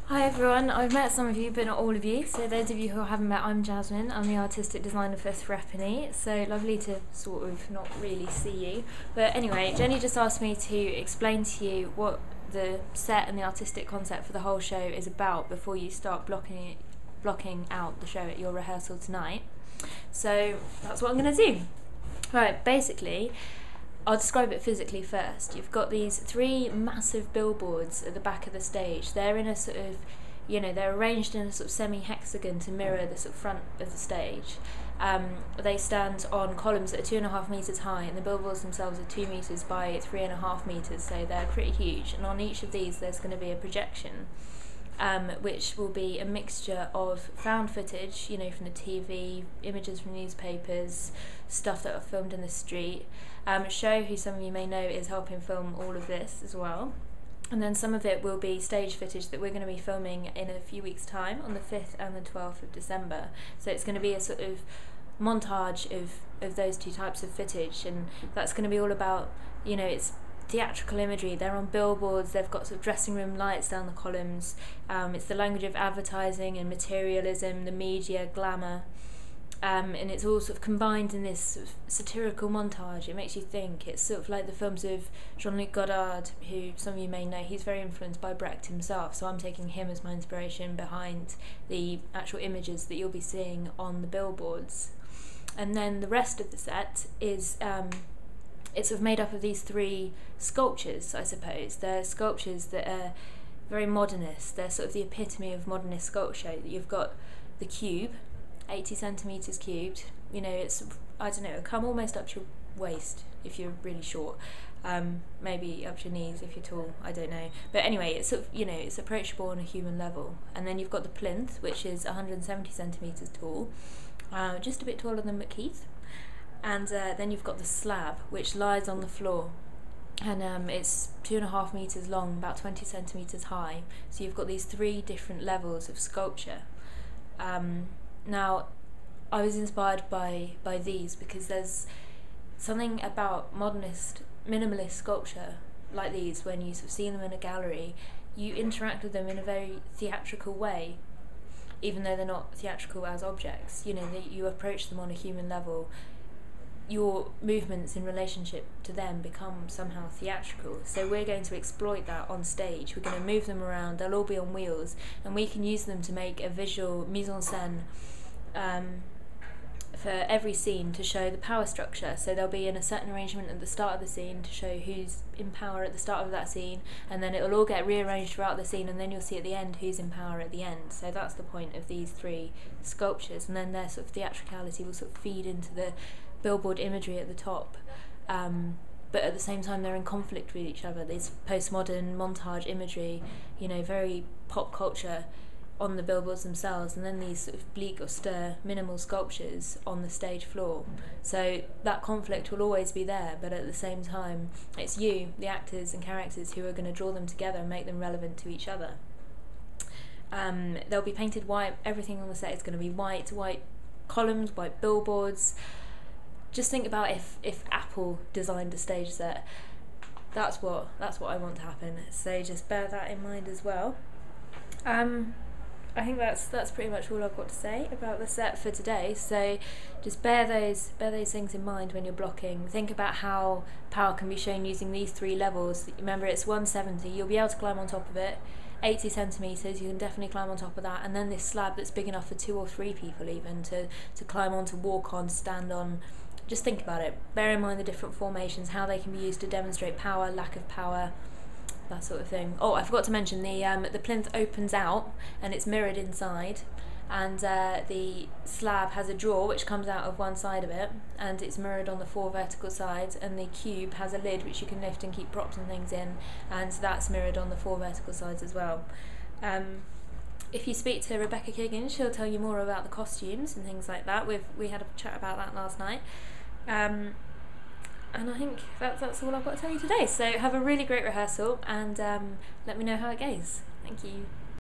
Hi everyone, I've met some of you but not all of you. So those of you who I haven't met, I'm Jasmine. I'm the artistic designer for Threepenny. So lovely to sort of not really see you. But anyway, Jenny just asked me to explain to you what the set and the artistic concept for the whole show is about before you start blocking out the show at your rehearsal tonight. So that's what I'm going to do. Right, basically, I'll describe it physically first. You've got these three massive billboards at the back of the stage. They're in a sort of, they're arranged in a sort of semi-hexagon to mirror the sort of front of the stage. They stand on columns that are 2.5 metres high, and the billboards themselves are 2 metres by 3.5 metres, so they're pretty huge. And on each of these there's going to be a projection, which will be a mixture of found footage, from the TV, images from newspapers, stuff that are filmed in the street. Show, who some of you may know, is helping film all of this as well. And then some of it will be stage footage that we're going to be filming in a few weeks' time, on the 5th and the 12th of December. So it's going to be a sort of montage of those two types of footage, and that's going to be all about, it's theatrical imagery. They're on billboards, they've got sort of dressing room lights down the columns. It's the language of advertising and materialism, the media, glamour. And it's all sort of combined in this sort of satirical montage. It makes you think. It's sort of like the films of Jean-Luc Godard, who some of you may know. He's very influenced by Brecht himself, so I'm taking him as my inspiration behind the actual images that you'll be seeing on the billboards. And then the rest of the set is it's sort of made up of these three sculptures, I suppose. They're sculptures that are very modernist. They're sort of the epitome of modernist sculpture. You've got the cube, 80 centimetres cubed. It's, I don't know, it'll come almost up to your waist if you're really short. Maybe up to your knees if you're tall, I don't know. But anyway, it's sort of, it's approachable on a human level. And then you've got the plinth, which is 170 centimetres tall, just a bit taller than McKeith. And then you've got the slab, which lies on the floor, and it's 2.5 metres long, about 20 centimetres high. So you've got these three different levels of sculpture. Now, I was inspired by these because there's something about modernist, minimalist sculpture like these. When you sort of see them in a gallery, you interact with them in a very theatrical way, even though they're not theatrical as objects. You approach them on a human level. Your movements in relationship to them become somehow theatrical. So we're going to exploit that on stage. We're going to move them around. They'll all be on wheels, and we can use them to make a visual mise-en-scène for every scene to show the power structure. So they'll be in a certain arrangement at the start of the scene to show who's in power at the start of that scene, and then it'll all get rearranged throughout the scene, and then you'll see at the end who's in power at the end. So that's the point of these three sculptures, and then their sort of theatricality will sort of feed into the billboard imagery at the top, but at the same time they're in conflict with each other. There's postmodern montage imagery, very pop culture on the billboards themselves, and then these sort of bleak, austere, minimal sculptures on the stage floor. So that conflict will always be there, but at the same time it's you, the actors and characters, who are going to draw them together and make them relevant to each other. They'll be painted white. Everything on the set is going to be white columns, white billboards. Just think about if Apple designed a stage set. That's what I want to happen. So just bear that in mind as well. I think that's pretty much all I've got to say about the set for today. So just bear those things in mind when you're blocking. Think about how power can be shown using these three levels. Remember, it's 170. You'll be able to climb on top of it. 80 centimetres, you can definitely climb on top of that. And then this slab that's big enough for 2 or 3 people even to climb on, to walk on, stand on. Just think about it. Bear in mind the different formations, how they can be used to demonstrate power, lack of power, that sort of thing. Oh, I forgot to mention, the plinth opens out and it's mirrored inside, and the slab has a drawer which comes out of one side of it, and it's mirrored on the 4 vertical sides, and the cube has a lid which you can lift and keep props and things in, and that's mirrored on the 4 vertical sides as well. If you speak to Rebecca Kiggin, she'll tell you more about the costumes and things like that. We had a chat about that last night. And I think that's all I've got to tell you today. So have a really great rehearsal, and let me know how it goes. Thank you.